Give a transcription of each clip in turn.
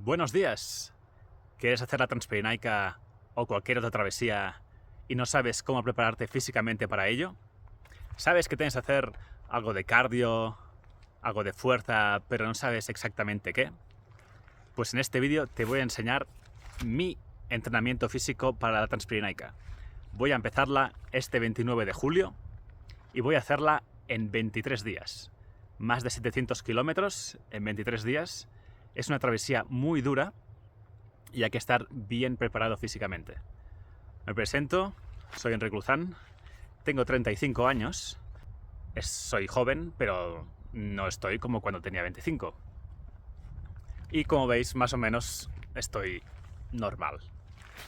Buenos días. ¿Quieres hacer la Transpirenaica o cualquier otra travesía y no sabes cómo prepararte físicamente para ello? ¿Sabes que tienes que hacer algo de cardio, algo de fuerza, pero no sabes exactamente qué? Pues en este vídeo te voy a enseñar mi entrenamiento físico para la Transpirenaica. Voy a empezarla este 29 de julio y voy a hacerla en 23 días. Más de 700 kilómetros en 23 días. Es una travesía muy dura y hay que estar bien preparado físicamente. Me presento, soy Enric Luzán, tengo 35 años, soy joven, pero no estoy como cuando tenía 25. Y como veis, más o menos estoy normal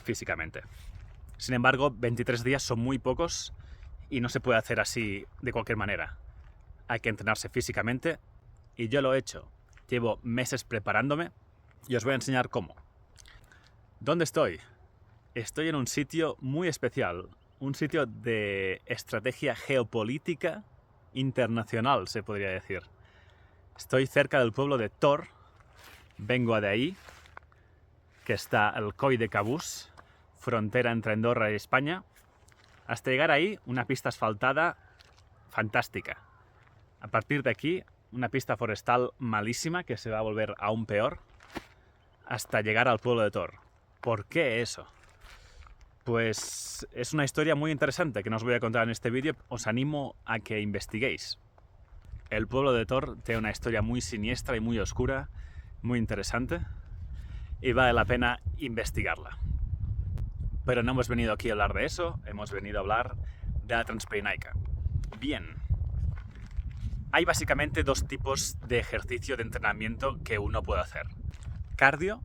físicamente. Sin embargo, 23 días son muy pocos y no se puede hacer así de cualquier manera. Hay que entrenarse físicamente y yo lo he hecho. Llevo meses preparándome y os voy a enseñar cómo. ¿Dónde estoy? Estoy en un sitio muy especial, un sitio de estrategia geopolítica internacional, se podría decir. Estoy cerca del pueblo de Tor, vengo de ahí, que está el Coll de Cabús, frontera entre Andorra y España. Hasta llegar ahí, una pista asfaltada fantástica. A partir de aquí, una pista forestal malísima que se va a volver aún peor hasta llegar al pueblo de Tor. ¿Por qué eso? Pues es una historia muy interesante que no os voy a contar en este vídeo. Os animo a que investiguéis. El pueblo de Tor tiene una historia muy siniestra y muy oscura, muy interesante, y vale la pena investigarla. Pero no hemos venido aquí a hablar de eso, hemos venido a hablar de la Transpirenaica. Bien. Hay básicamente dos tipos de ejercicio de entrenamiento que uno puede hacer. Cardio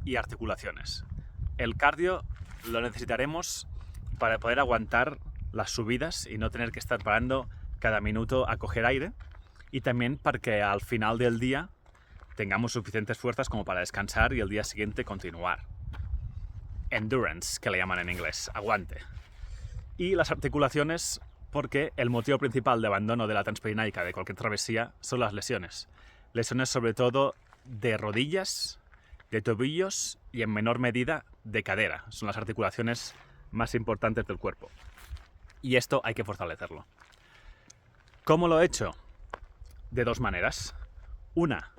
y articulaciones. El cardio lo necesitaremos para poder aguantar las subidas y no tener que estar parando cada minuto a coger aire. Y también para que al final del día tengamos suficientes fuerzas como para descansar y el día siguiente continuar. Endurance, que le llaman en inglés, aguante. Y las articulaciones, porque el motivo principal de abandono de la Transpirenaica, de cualquier travesía, son las lesiones. Lesiones sobre todo de rodillas, de tobillos y en menor medida de cadera. Son las articulaciones más importantes del cuerpo. Y esto hay que fortalecerlo. ¿Cómo lo he hecho? De dos maneras. Una,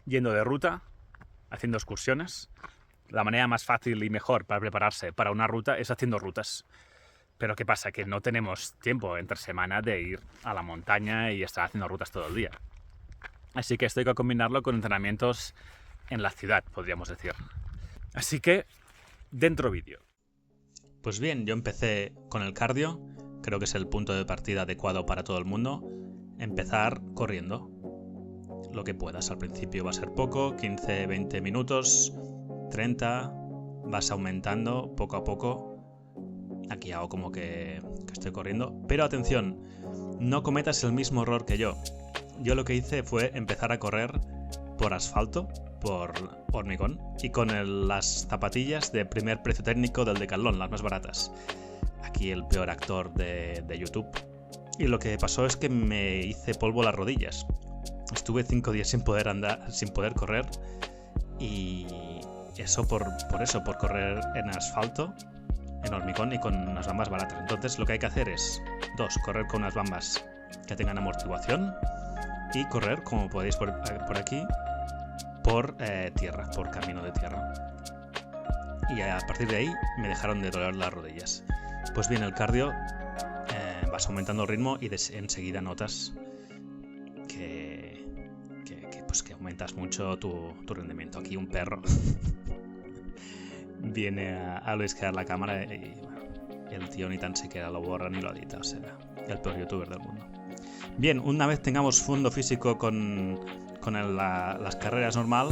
yendo de ruta, haciendo excursiones. La manera más fácil y mejor para prepararse para una ruta es haciendo rutas. Pero ¿qué pasa? Que no tenemos tiempo entre semana de ir a la montaña y estar haciendo rutas todo el día. Así que esto hay que combinarlo con entrenamientos en la ciudad, podríamos decir. Así que, dentro vídeo. Pues bien, yo empecé con el cardio. Creo que es el punto de partida adecuado para todo el mundo. Empezar corriendo. Lo que puedas. Al principio va a ser poco, 15, 20 minutos, 30. Vas aumentando poco a poco. Aquí hago como que estoy corriendo. Pero atención, no cometas el mismo error que yo. Yo lo que hice fue empezar a correr por asfalto, por hormigón, y con las zapatillas de primer precio técnico del Decathlon, las más baratas. Aquí el peor actor de YouTube. Y lo que pasó es que me hice polvo las rodillas. Estuve 5 días sin poder andar, sin poder correr. Y eso por correr en asfalto, en hormigón y con unas bambas baratas. Entonces lo que hay que hacer es, correr con unas bambas que tengan amortiguación y correr, como podéis por aquí, por tierra, por camino de tierra. Y a partir de ahí me dejaron de doler las rodillas. Pues bien, el cardio, vas aumentando el ritmo y enseguida notas que aumentas mucho tu rendimiento. Aquí un perro viene a luisquear la cámara y el tío ni tan siquiera lo borra ni lo edita. O sea, el peor youtuber del mundo. Bien, una vez tengamos fondo físico con las carreras normal,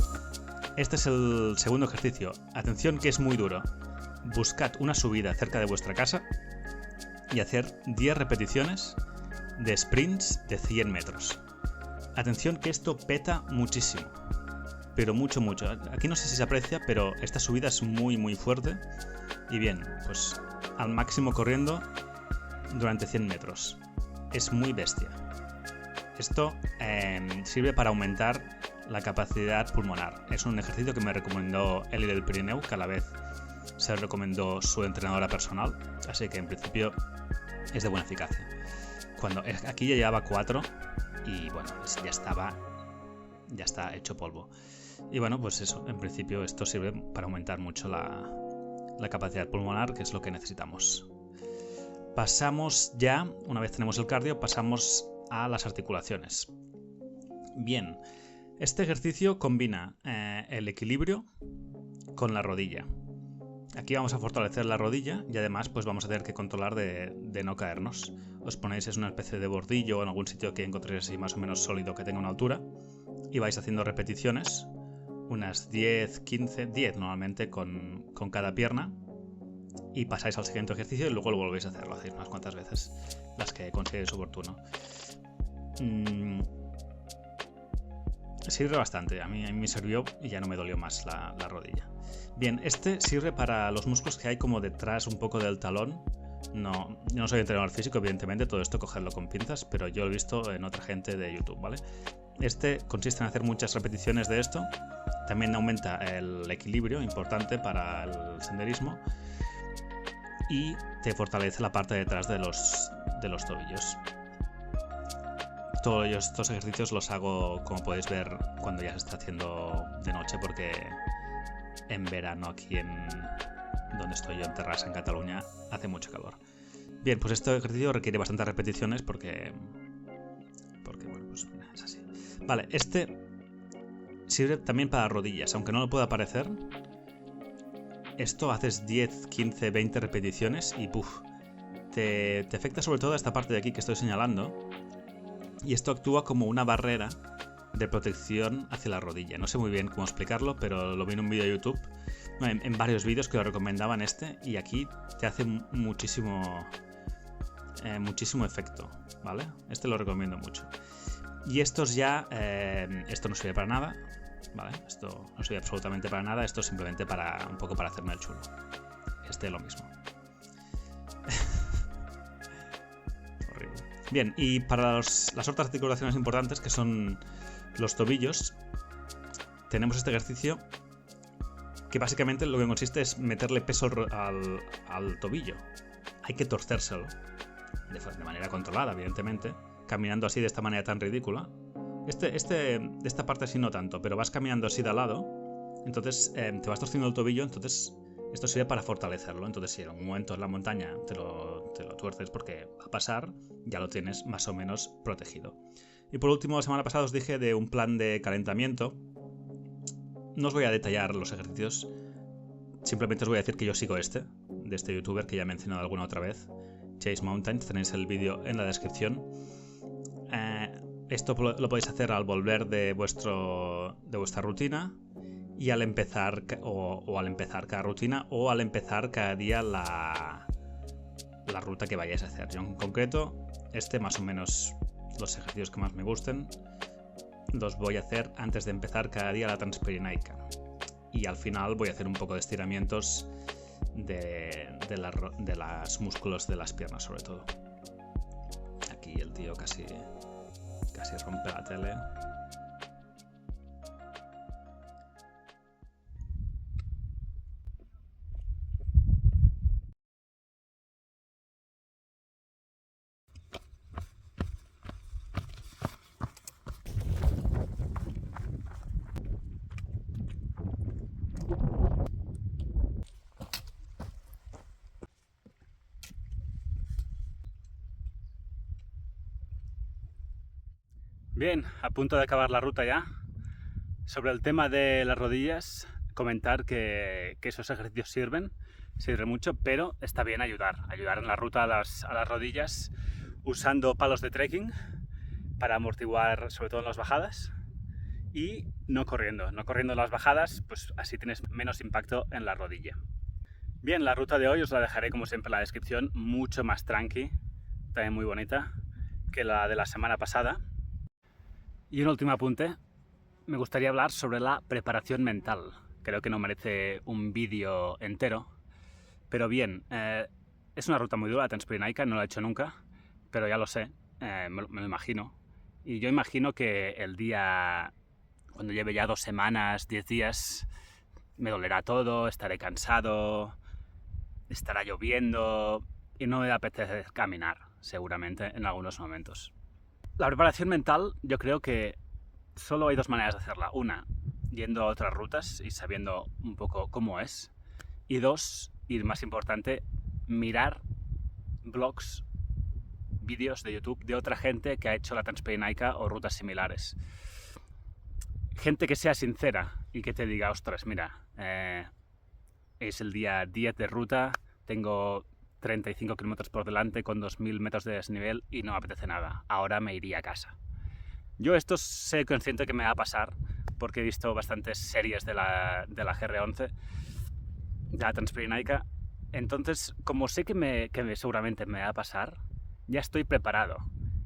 este es el segundo ejercicio. Atención que es muy duro. Buscad una subida cerca de vuestra casa y hacer 10 repeticiones de sprints de 100 metros. Atención que esto peta muchísimo. Pero mucho. Aquí no sé si se aprecia, pero esta subida es muy muy fuerte. Y bien, pues al máximo corriendo durante 100 metros. Es muy bestia. Esto sirve para aumentar la capacidad pulmonar. Es un ejercicio que me recomendó Eli del Pirineu, que a la vez se recomendó su entrenadora personal, así que en principio es de buena eficacia. Aquí ya llevaba 4 y bueno, ya está hecho polvo. Y bueno, pues eso, en principio esto sirve para aumentar mucho la capacidad pulmonar, que es lo que necesitamos. Pasamos ya, una vez tenemos el cardio, pasamos a las articulaciones. Bien, este ejercicio combina el equilibrio con la rodilla. Aquí vamos a fortalecer la rodilla y además pues vamos a tener que controlar de no caernos. Os ponéis en una especie de bordillo o en algún sitio que encontréis así más o menos sólido que tenga una altura y vais haciendo repeticiones, unas 10, 15, 10 normalmente con cada pierna, y pasáis al siguiente ejercicio y luego lo volvéis a hacer, lo hacéis unas cuantas veces, las que consideréis oportuno. Sirve bastante, a mí me sirvió y ya no me dolió más la rodilla. Bien, este sirve para los músculos que hay como detrás un poco del talón. No, yo no soy entrenador físico, evidentemente, todo esto cogerlo con pinzas, pero yo lo he visto en otra gente de YouTube, ¿vale? Este consiste en hacer muchas repeticiones de esto. También aumenta el equilibrio, importante para el senderismo, y te fortalece la parte de detrás de los tobillos. Todos estos ejercicios los hago, como podéis ver, cuando ya se está haciendo de noche, porque en verano aquí donde estoy yo, en Terrassa, en Cataluña, hace mucho calor. Bien, pues este ejercicio requiere bastantes repeticiones porque bueno, pues es así. Vale, este sirve también para rodillas, aunque no lo pueda parecer. Esto haces 10, 15, 20 repeticiones y ¡puf! Te afecta sobre todo a esta parte de aquí que estoy señalando, y esto actúa como una barrera de protección hacia la rodilla. No sé muy bien cómo explicarlo, pero lo vi en un vídeo de YouTube, en varios vídeos que lo recomendaban y aquí te hace muchísimo efecto, ¿vale? Este lo recomiendo mucho. Y esto no sirve para nada, ¿vale? Esto no sirve absolutamente para nada, esto es simplemente un poco para hacerme el chulo. Lo mismo. Horrible. Bien, y para las otras articulaciones importantes, que son los tobillos, tenemos este ejercicio que básicamente lo que consiste es meterle peso al tobillo. Hay que torcérselo de manera controlada, evidentemente, caminando así de esta manera tan ridícula. De esta parte sí no tanto, pero vas caminando así de lado, entonces te vas torciendo el tobillo, entonces esto sirve para fortalecerlo. Entonces si en un momento en la montaña te lo tuerces porque va a pasar, ya lo tienes más o menos protegido. Y por último, la semana pasada os dije de un plan de calentamiento. No os voy a detallar los ejercicios, simplemente os voy a decir que yo sigo de este youtuber que ya he mencionado alguna otra vez, Chase Mountains. Tenéis el vídeo en la descripción. Esto lo podéis hacer al volver de vuestra rutina, y al empezar o al empezar cada rutina, o al empezar cada día la ruta que vayáis a hacer. Yo en concreto, más o menos los ejercicios que más me gusten los voy a hacer antes de empezar cada día la Transpirenaica, y al final voy a hacer un poco de estiramientos de los músculos de las piernas, sobre todo. Aquí el tío casi rompe la tele. Bien, a punto de acabar la ruta ya. Sobre el tema de las rodillas, comentar que esos ejercicios sirven mucho, pero está bien ayudar en la ruta a las rodillas usando palos de trekking para amortiguar, sobre todo en las bajadas, y no corriendo en las bajadas, pues así tienes menos impacto en la rodilla. Bien, la ruta de hoy os la dejaré como siempre en la descripción, mucho más tranqui, también muy bonita que la de la semana pasada. Y un último apunte, me gustaría hablar sobre la preparación mental. Creo que no merece un vídeo entero, pero bien, es una ruta muy dura, la Transpirenaica, no la he hecho nunca, pero ya lo sé, me lo imagino. Y yo imagino que el día Cuando lleve ya 2 semanas, 10 días, me dolerá todo, estaré cansado, estará lloviendo y no me apetece caminar, seguramente, en algunos momentos. La preparación mental, yo creo que solo hay 2 maneras de hacerla. Una, yendo a otras rutas y sabiendo un poco cómo es. Y 2, y más importante, mirar blogs, vídeos de YouTube de otra gente que ha hecho la Transpirenaica o rutas similares. Gente que sea sincera y que te diga, ostras, mira, es el día 10 de ruta, tengo 35 kilómetros por delante con 2000 metros de desnivel y no me apetece nada. Ahora me iría a casa. Yo esto sé consciente que me va a pasar porque he visto bastantes series de la GR11, de la Transpirenaica. Entonces, como sé que seguramente me va a pasar, ya estoy preparado.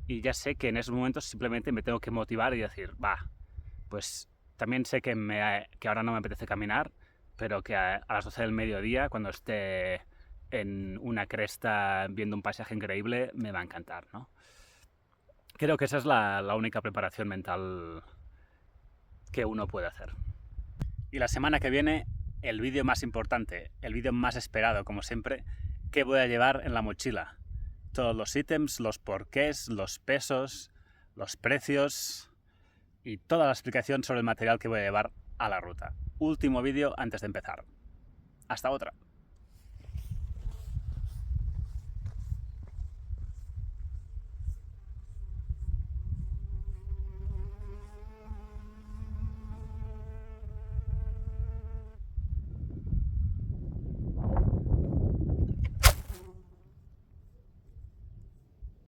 Y ya sé que en esos momentos simplemente me tengo que motivar y decir, va, pues también sé que ahora no me apetece caminar, pero que a las 12 del mediodía, cuando esté en una cresta viendo un paisaje increíble, me va a encantar, ¿no? Creo que esa es la única preparación mental que uno puede hacer. Y la semana que viene, el vídeo más importante, el vídeo más esperado, como siempre, ¿qué voy a llevar en la mochila? Todos los ítems, los porqués, los pesos, los precios y toda la explicación sobre el material que voy a llevar a la ruta. Último vídeo antes de empezar. Hasta otra.